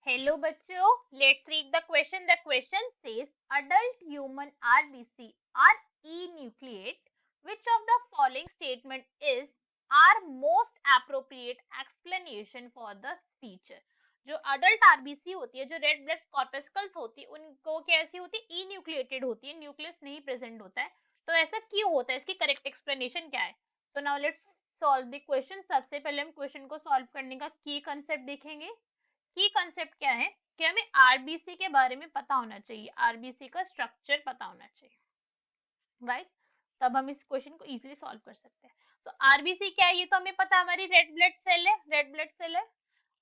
Hello बच्चों, let's read the question. The question says adult human RBC are enucleate. Which of the following statement is our most appropriate explanation for the feature? जो adult RBC होती है, जो red blood corpuscles होती है, उनको कैसी होती है? Enucleated होती है, न्यूक्लियस नहीं प्रेजेंट होता है. तो ऐसा क्यों होता है? इसकी करेक्ट एक्सप्लेनेशन क्या है? So now let's solve the question. सबसे पहले हम क्वेश्चन को सॉल्व करने का की कंसेप्ट देखेंगे. की कंसेप्ट क्या है कि हमें आरबीसी के बारे में पता होना चाहिए, आरबीसी का स्ट्रक्चर पता होना चाहिए, राइट? तब हम इस क्वेश्चन को इजीली सॉल्व कर सकते हैं. तो आरबीसी क्या है ये तो हमें पता है, हमारी रेड ब्लड सेल है, रेड ब्लड सेल है.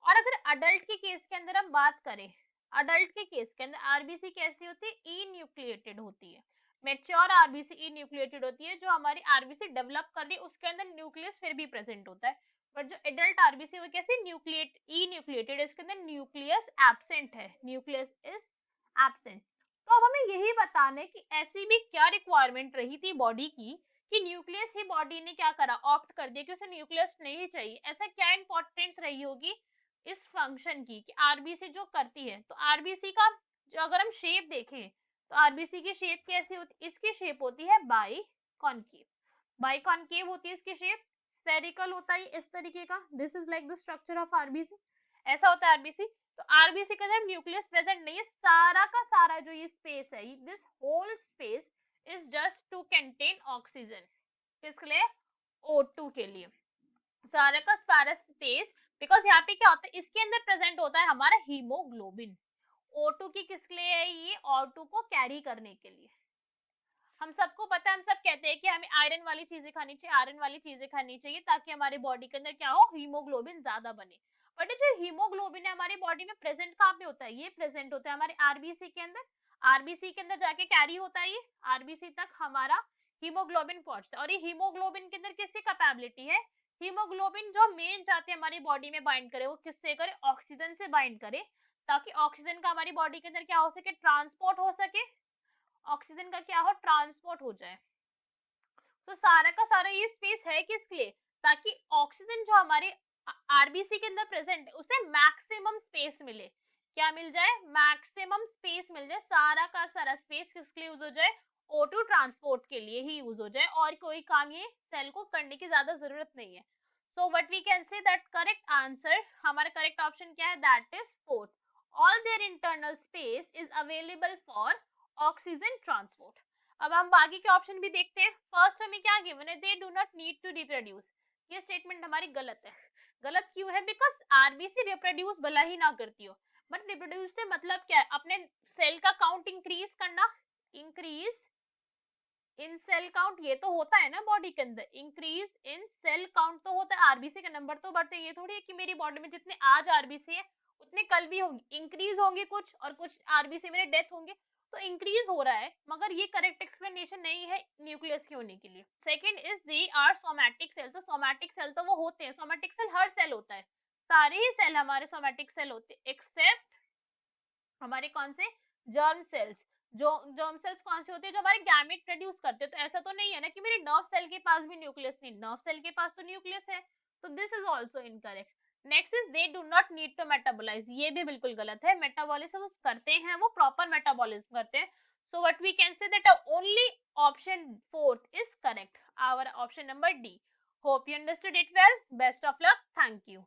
और अगर अडल्ट के केस के अंदर हम बात करें, अडल्ट के केस के अंदर आरबीसी कैसी होती है? इन्यूक्लिएटेड होती है. मेच्योर आरबीसी इन्यूक्लिएटेड होती है. जो हमारी आरबीसी डेवलप कर रही है उसके अंदर न्यूक्लियस फिर भी प्रेजेंट होता है. बट जो एडल्ट आरबीसी वो कैसे न्यूक्लिएट इन्यूक्लिएटेड, इसके अंदर न्यूक्लियस एब्सेंट है, न्यूक्लियस इज एब्सेंट. तो अब हमें यही बताना है कि ऐसी भी क्या रिक्वायरमेंट रही थी बॉडी की कि न्यूक्लियस ही बॉडी ने क्या करा, ऑप्ट कर दिया कि उसे न्यूक्लियस नहीं चाहिए. ऐसा क्या इंपॉर्टेंस रही होगी इस फंक्शन की कि आरबीसी जो करती है. तो आरबीसी का जो अगर हम शेप देखें तो आरबीसी की शेप कैसी होती? इसकी शेप होती है बाई कॉनकेव. बाई कॉनकेव होती है इसकी शेप. स्फेरिकल होता है इस तरीके का. This is like the structure of RBC. ऐसा होता है आरबीसी. तो आरबीसी के अंदर न्यूक्लियस प्रेजेंट नहीं है. सारा का सारा जो ये स्पेस है, this whole space is just to contain oxygen. किसके लिए? O2 के लिए. सारा का सारा स्पेस, बिकॉज यहाँ पे क्या होता है, इसके अंदर प्रेजेंट होता है हमारा हीमोग्लोबिन. O2 की किस लिए है ये? O2 को कैरी करने के लिए. हम सबको पता है, हम सब कहते हैं कि हमें आयरन वाली चीजें खानी चाहिए, आयरन वाली चीजें खानी चाहिए ताकि हमारे बॉडी के अंदर क्या हो, हीमोग्लोबिन ज्यादा बने. बट जो हीमोग्लोबिन है हमारी बॉडी में प्रेजेंट कहाँ पे होता है? ये प्रेजेंट होता है हमारे आरबीसी के अंदर. आरबीसी के अंदर जाके कैरी होता है, ये आरबीसी तक हमारा हीमोग्लोबिन पहुंचता है. और ये हीमोग्लोबिन के अंदर किसकी कैपेबिलिटी है? हीमोग्लोबिन जो मेन चाहते हैं हमारी बॉडी में बाइंड करे, वो किससे करे? ऑक्सीजन से बाइंड करे, ताकि ऑक्सीजन का हमारी बॉडी के अंदर क्या हो सके? ट्रांसपोर्ट हो सके. ऑक्सीजन का क्या हो? ट्रांसपोर्ट हो जाए. तो सारा का सारा ये स्पेस है किस लिए? ताकि ऑक्सीजन जो हमारे आरबीसी के अंदर प्रेजेंट है उसे मैक्सिमम स्पेस मिले. क्या मिल जाए? मैक्सिमम स्पेस मिल जाए. सारा का सारा स्पेस किसके लिए यूज हो जाए? O2 ट्रांसपोर्ट के लिए ही यूज हो जाए, और कोई काम ये सेल को करने की ज्यादा जरूरत नहीं है. So what we can say that correct answer, हमारा करेक्ट ऑप्शन क्या है? That is fourth. All their internal space is available for oxygen transport. अब हम बाकी के ऑप्शन भी देखते हैं. फर्स्ट हमें क्या गिवन है? They do not need to reproduce. ये स्टेटमेंट हमारी गलत है. गलत क्यों है? बिकॉज आरबीसी रिप्रोड्यूस भला ही ना करती हो, बट रिप्रोड्यूस से मतलब क्या है? अपने सेल का काउंट इंक्रीज करना. इंक्रीज इन सेल काउंट ये तो होता है ना बॉडी के अंदर. इंक्रीज इन सेल काउंट तो होता है, आरबीसी के नंबर तो बढ़ते हैं. ये थोड़ी है कि मेरी बॉडी में जितने आज आरबीसी है उतने कल भी होंगे. इंक्रीज होंगे कुछ और कुछ आरबीसी मेरे डेथ होंगे. तो इंक्रीज हो रहा है, मगर ये करेक्ट एक्सप्लेनेशन नहीं है न्यूक्लियस के होने के लिए. Second is they are somatic cell. तो सोमैटिक सेल तो वो होते हैं, सोमैटिक सेल हर सेल होता है, सारे ही सेल हमारे सोमैटिक सेल होते हैं एक्सेप्ट हमारे कौन से? Germ cells. जो जर्म सेल्स कौन से होते हैं? जो हमारे गैमेट प्रोड्यूस करते हैं. तो ऐसा तो नहीं है ना कि मेरे नर्व सेल के पास भी न्यूक्लियस नहीं. नर्व सेल के पास तो न्यूक्लियस है. तो this is also incorrect. Next is they do not need to metabolise. ये भी बिल्कुल गलत है. मेटाबॉलिज्म करते हैं, वो प्रॉपर मेटाबॉलिज्म करते हैं. So what we can say that only option fourth is correct, our option number D. Hope you understood it well. Best of luck. Thank you.